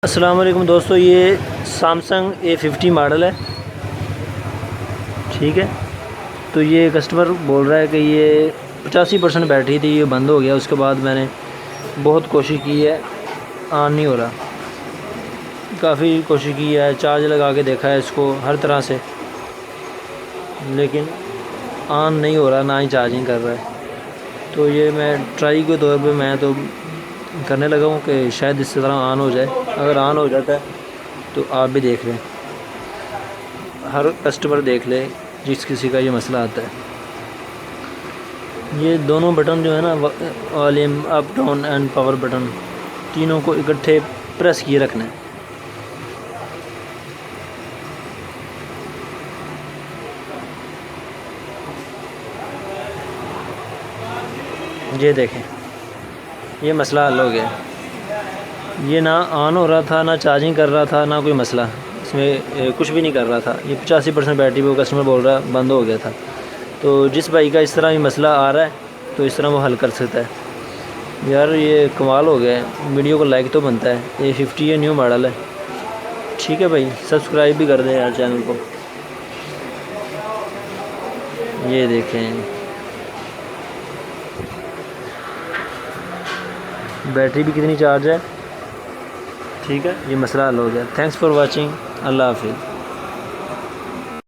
अस्सलाम वालेकुम दोस्तों, ये सैमसंग A50 मॉडल है। ठीक है, तो ये कस्टमर बोल रहा है कि ये 85% बैटरी थी, ये बंद हो गया। उसके बाद मैंने बहुत कोशिश की है, ऑन नहीं हो रहा। काफ़ी कोशिश की है, चार्ज लगा के देखा है इसको हर तरह से, लेकिन ऑन नहीं हो रहा, ना ही चार्जिंग कर रहा है। तो ये मैं ट्राई के तौर पे मैं तो करने लगा हूँ कि शायद इस तरह ऑन हो जाए। अगर ऑन हो जाता है तो आप भी देख लें, हर कस्टमर देख ले जिस किसी का ये मसला आता है। ये दोनों बटन जो है ना, volume up down and power button, तीनों को इकट्ठे प्रेस किए रखना है। ये देखें, ये मसला हल हो गया। ये ना ऑन हो रहा था, ना चार्जिंग कर रहा था, ना कोई मसला इसमें, कुछ भी नहीं कर रहा था। ये 85% बैटरी वो कस्टमर बोल रहा है बंद हो गया था। तो जिस भाई का इस तरह भी मसला आ रहा है तो इस तरह वो हल कर सकता है। यार ये कमाल हो गया है, वीडियो को लाइक तो बनता है। A50 ये न्यू मॉडल है। ठीक है भाई, सब्सक्राइब भी कर दें यार चैनल को। ये देखें, बैटरी भी कितनी चार्ज है। ठीक है, ये मसला हल हो गया। Thanks for watching. अल्लाह हाफिज़।